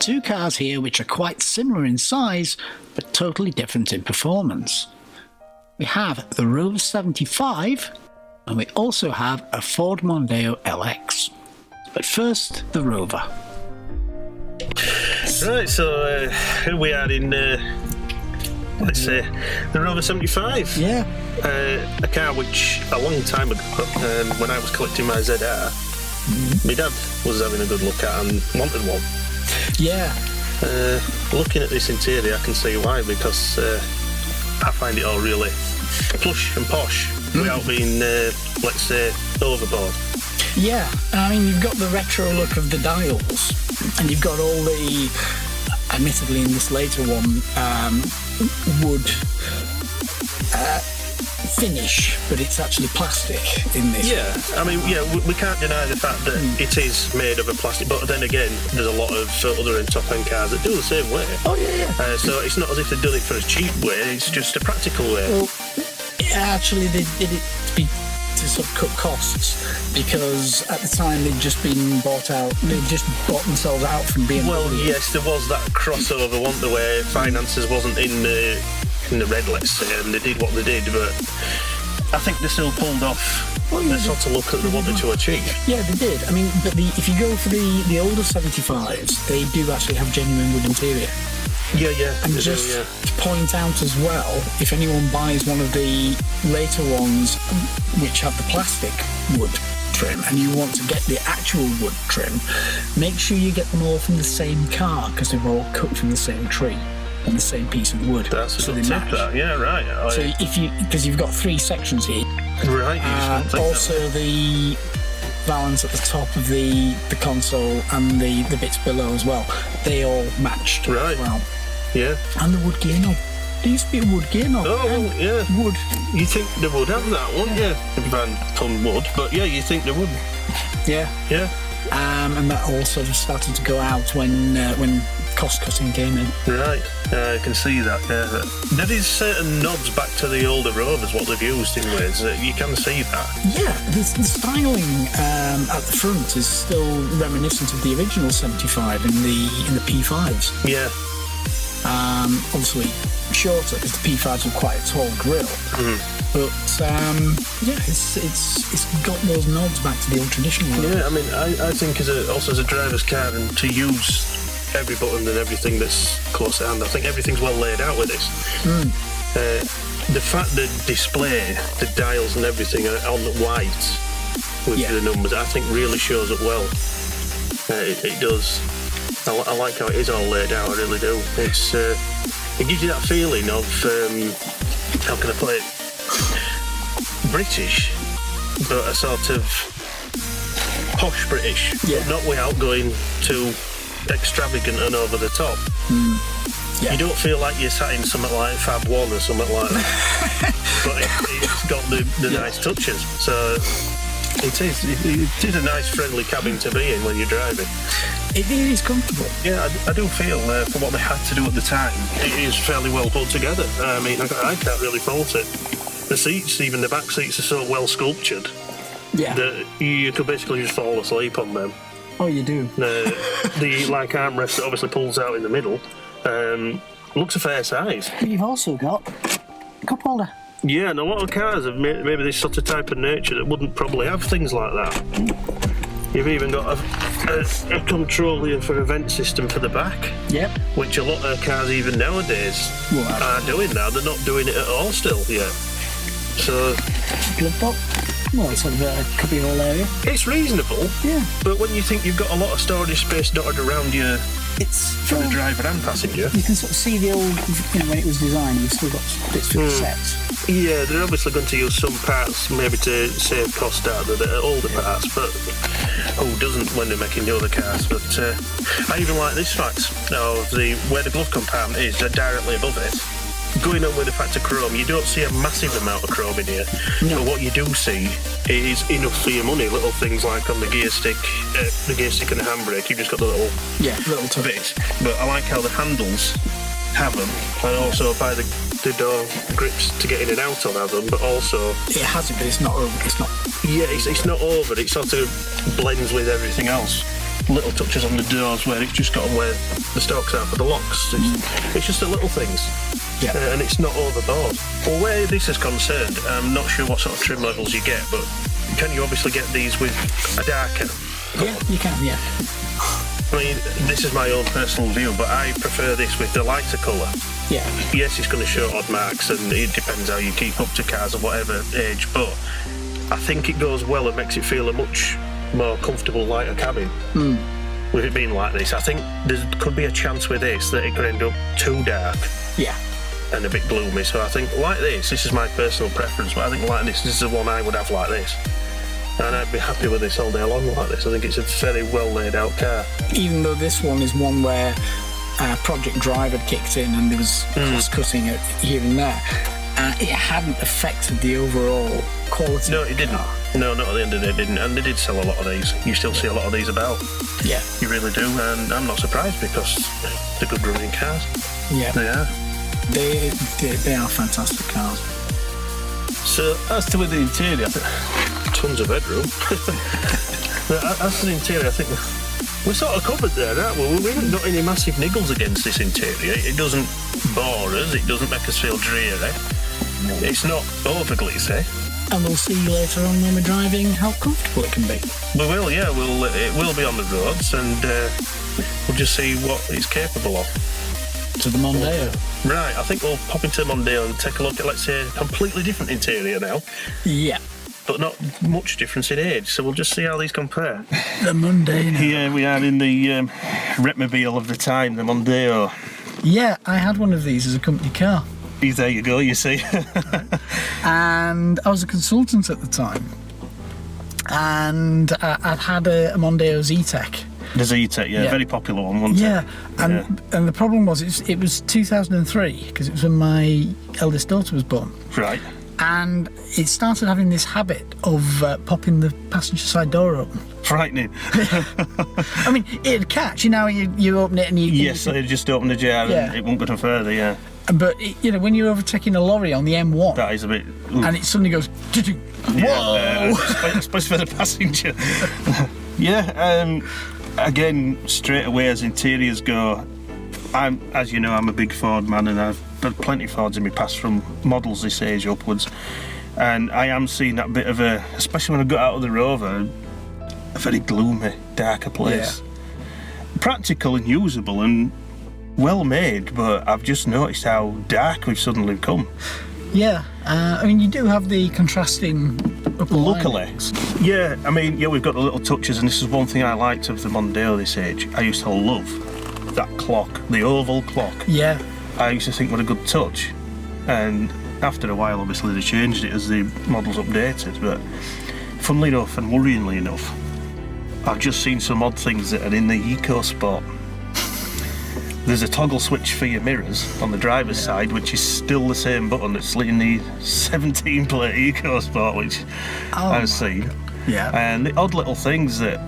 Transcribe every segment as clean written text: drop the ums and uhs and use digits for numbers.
two cars here which are quite similar in size, but totally different in performance. We have the Rover 75, and we also have a Ford Mondeo LX. But first, the Rover. Right, so here we are in, let's say, the Rover 75. Yeah. A car which, a long time ago, when I was collecting my ZR, my dad was having a good look at and wanted one. Yeah. Looking at this interior, I can see why, because I find it all really plush and posh without being, let's say, overboard. Yeah, I mean, you've got the retro look of the dials, and you've got all the, admittedly in this later one, wood finish, but it's actually plastic in this. Yeah, I mean, yeah, we can't deny the fact that it is made of a plastic, but then again, there's a lot of other top-end cars that do the same way. Oh, yeah. So it's not as if they've done it for a cheap way, it's just a practical way. Well, actually, they did it to sort of cut costs, because at the time they'd just been bought out, they'd just bought themselves out from BMW. Well, yes, there was that crossover, wasn't there, where finances wasn't in the red, let's say, and they did what they did, but I think they still pulled off the sort of look that they wanted to achieve. Yeah, they did. I mean, but if you go for the older 75s, they do actually have genuine wood interior. Yeah. And just to point out as well, if anyone buys one of the later ones which have the plastic wood trim and you want to get the actual wood trim, make sure you get them all from the same car, because they're all cut from the same tree and the same piece of wood. That's so a they good match. tip, that. Yeah, right. So because you've got three sections here. Right. Also the balance at the top of the console and the bits below as well, they all matched as well. Yeah. And the wood gear knob. There used to be a wood gear knob. Oh, well, yeah. Wood. You think they would have that, wouldn't you? Van ton wood, but yeah, you think they would. Yeah. Yeah. And that all sort of started to go out when cost cutting came in. Right, I can see that. Yeah. There is certain nods back to the older Rovers, what they've used in ways. You can see that. Yeah, the styling at the front is still reminiscent of the original 75 in the P5s. Yeah. Obviously shorter because the P5s were quite a tall grille. But yeah, it's got those nods back to the old traditional one. Yeah, I mean, I think as a driver's car, and to use every button and everything that's close at hand, I think everything's well laid out with this. The fact that display, the dials and everything are on white with the numbers, I think really shows up well. It does. I like how it is all laid out, I really do. It gives you that feeling of, how can I put it, British, but a sort of posh British, but not without going too extravagant and over the top. You don't feel like you're sat in something like Fab 1 or something like that, but it's got the nice touches. So it is a nice friendly cabin to be in when you're driving. It is comfortable. Yeah, I do feel for what they had to do at the time, it is fairly well put together. I mean, I can't really fault it. The seats, even the back seats, are so well sculptured that you could basically just fall asleep on them. Oh, you do. The armrest that obviously pulls out in the middle looks a fair size. But you've also got a cup holder. Yeah, and a lot of cars have maybe this sort of type of nature that wouldn't probably have things like that. You've even got a control here for a vent system for the back. Yep. Which a lot of cars even nowadays are doing now. They're not doing it at all still yet. So glove box. Well, it's sort of a cubby hole area. It's reasonable. Yeah. But when you think you've got a lot of storage space dotted around you, it's for the driver and passenger. You can sort of see the old, when it was designed, you've still got bits for the sets. Yeah, they're obviously going to use some parts maybe to save cost out of the older parts, but who doesn't when they're making the other cars? But I even like this fact of where the glove compartment is, directly above it. Going on with the fact of chrome, you don't see a massive amount of chrome in here, but what you do see is enough for your money. Little things like on the gear stick and the handbrake, you've just got the little bits. But I like how the handles have them, and also by the door grips to get in and out of have them, but also it has it, but it's not over. It's not. Yeah, it's not over. It sort of blends with everything else. little touches on the doors where it's just got where the stalks are for the locks. It's just the little things. Yeah. And it's not overboard. Well, where this is concerned, I'm not sure what sort of trim levels you get, but can you obviously get these with a darker? Yeah, you can, yeah. I mean, this is my own personal view, but I prefer this with the lighter colour. Yeah. Yes, it's going to show odd marks, and it depends how you keep up to cars of whatever age, but I think it goes well and makes it feel a much more comfortable, lighter cabin. With it being like this, I think there could be a chance with this that it could end up too dark. Yeah. And a bit gloomy, so I think like this is my personal preference, but I think like this is the one I would have like this. And I'd be happy with this all day long like this. I think it's a very well laid out car. Even though this one is one where Project Drive had kicked in and there was cost cutting here and there, it hadn't affected the overall quality. No, it didn't. No, not at the end of the day, it didn't. And they did sell a lot of these. You still see a lot of these about. Yeah. You really do, and I'm not surprised because they're good running cars. Yeah. They are. They are fantastic cars. So, as to with the interior, I think tons of headroom. As to the interior, I think we're sort of covered there, aren't we? We haven't got any massive niggles against this interior. It doesn't bore us, it doesn't make us feel dreary. It's not over glitzy. And we'll see later on when we're driving how comfortable it can be. We will, yeah. It will be on the roads, and we'll just see what it's capable of. To the Mondeo. Right, I think we'll pop into the Mondeo and take a look at, let's say, a completely different interior now. Yeah. But not much difference in age, so we'll just see how these compare. The Mondeo. Here we are in the Repmobile of the time, the Mondeo. Yeah, I had one of these as a company car. There you go, you see. And I was a consultant at the time. And I'd had a Mondeo Z-Tech. The Z-Tech, yeah, very popular one, wasn't it? And the problem was it was 2003 because it was when my eldest daughter was born. Right. And it started having this habit of popping the passenger side door open. Frightening. I mean, it'd catch, you open it and you... Yes, you just open the jar and it won't go no further, yeah. But, when you're overtaking a lorry on the M1... That is a bit... And it suddenly goes... Whoa! Especially for the passenger. Yeah, again, straight away as interiors go, as you know, I'm a big Ford man, and I've had plenty of Fords in my past from models this age upwards, and I am seeing that bit of a, especially when I got out of the Rover, a very gloomy, darker place. Yeah. Practical and usable and well made, but I've just noticed how dark we've suddenly become. Yeah, I mean, you do have the contrasting upper linings. Yeah, I mean, we've got the little touches, and this is one thing I liked of the Mondeo this age. I used to love that clock, the oval clock. Yeah. I used to think what a good touch. And after a while, obviously, they changed it as the models updated. But funnily enough, and worryingly enough, I've just seen some odd things that are in the EcoSport. There's a toggle switch for your mirrors on the driver's side, which is still the same button that's in the 17-plate EcoSport, which I've seen. Yeah. And the odd little things that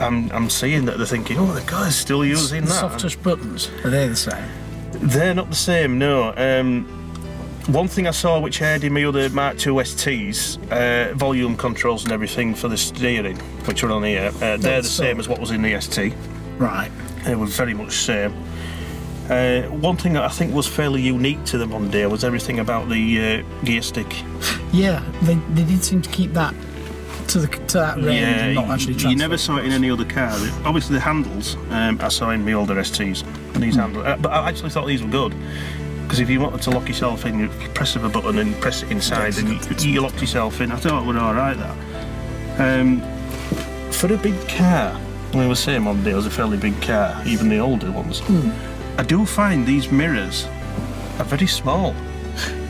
I'm seeing that they're thinking, oh, the guy's still using that. Soft touch buttons, are they the same? They're not the same, no. One thing I saw which had in my other Mark II STs, volume controls and everything for the steering, which are on here, they're the same as what was in the ST. Right. They were very much the same. One thing that I think was fairly unique to the Mondeo was everything about the gear stick. Yeah, they did seem to keep that to that range and not actually transfer. You never saw it in any other car. Obviously the handles, I saw in my older STs, and these handles, but I actually thought these were good. Because if you wanted to lock yourself in, you press of a button and press it inside, and you locked yourself in. I thought it was alright, that. For a big car, we were saying Mondeo's a fairly big car, even the older ones. I do find these mirrors are very small.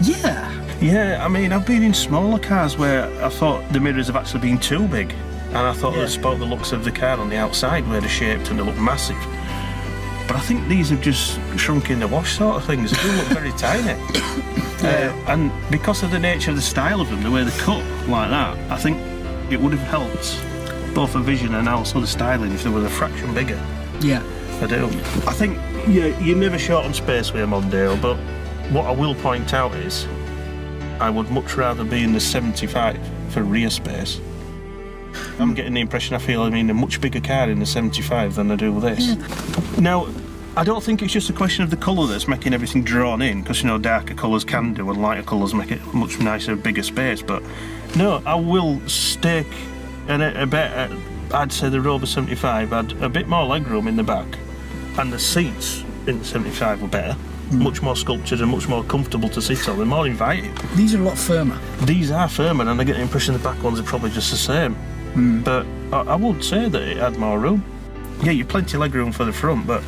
Yeah. Yeah, I mean, I've been in smaller cars where I thought the mirrors have actually been too big, and I thought they spoke the looks of the car on the outside where they're shaped and they look massive. But I think these have just shrunk in the wash sort of things. They do look very tiny. And because of the nature of the style of them, the way they're cut like that, I think it would have helped both the vision and also the styling if they were a fraction bigger. Yeah. I do. I think you're never short on space with a Mondeo, but what I will point out is I would much rather be in the 75 for rear space I'm getting the impression I feel I'm in a much bigger car in the 75 than I do with this. Now, I don't think it's just a question of the colour that's making everything drawn in, because, you know, darker colours can do and lighter colours make it much nicer, bigger space, but no, I will stake a bit, I'd say the Rover 75 had a bit more legroom in the back, and the seats in the 75 were better, much more sculptured and much more comfortable to sit on, and more inviting. These are a lot firmer. These are firmer, and I get the impression the back ones are probably just the same. But I would say that it had more room. Yeah, you've plenty of legroom for the front, but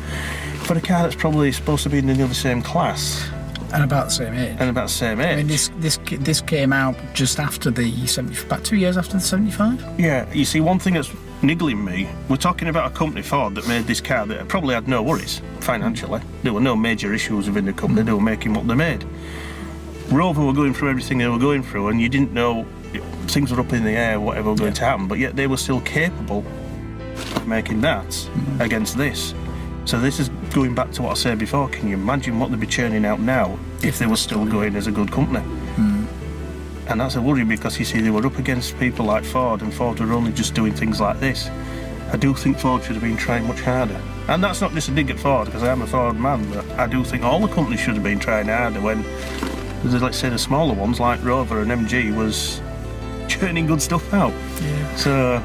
for a car that's probably supposed to be in the same class. And about the same age. I mean, this came out just after the 70, about 2 years after the 75. Yeah, you see, one thing that's niggling me, we're talking about a company, Ford, that made this car that probably had no worries financially. There were no major issues within the company, they were making what they made. Rover were going through everything they were going through, and you didn't know, things were up in the air, whatever was going to happen, but yet they were still capable of making that against this. So this is going back to what I said before. Can you imagine what they'd be churning out now if they were still going as a good company? And that's a worry, because you see they were up against people like Ford, and Ford were only just doing things like this. I do think Ford should have been trying much harder. And that's not just a dig at Ford, because I am a Ford man, but I do think all the companies should have been trying harder when, let's say, the smaller ones like Rover and MG was churning good stuff out. Yeah. So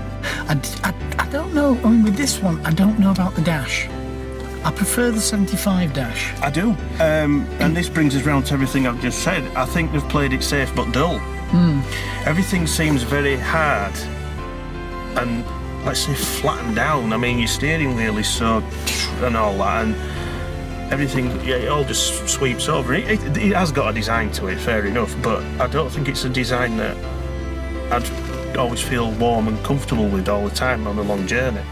I don't know, I mean, with this one, I don't know about the dash. I prefer the 75 dash. I do. And this brings us round to everything I've just said. I think they've played it safe but dull. Everything seems very hard and, let's say, flattened down. I mean, your steering wheel is so and all that, and everything, yeah, it all just sweeps over. It has got a design to it, fair enough, but I don't think it's a design that I'd always feel warm and comfortable with all the time on a long journey.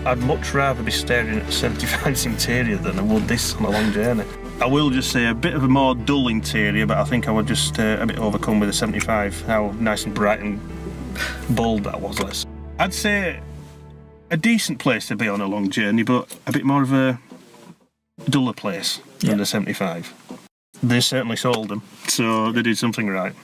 I'd much rather be staring at 75's interior than I would this on a long journey. I will just say a bit of a more dull interior, but I think I would just a bit overcome with the 75, how nice and bright and bold that was. I'd say a decent place to be on a long journey, but a bit more of a duller place than the 75. They certainly sold them, so they did something right.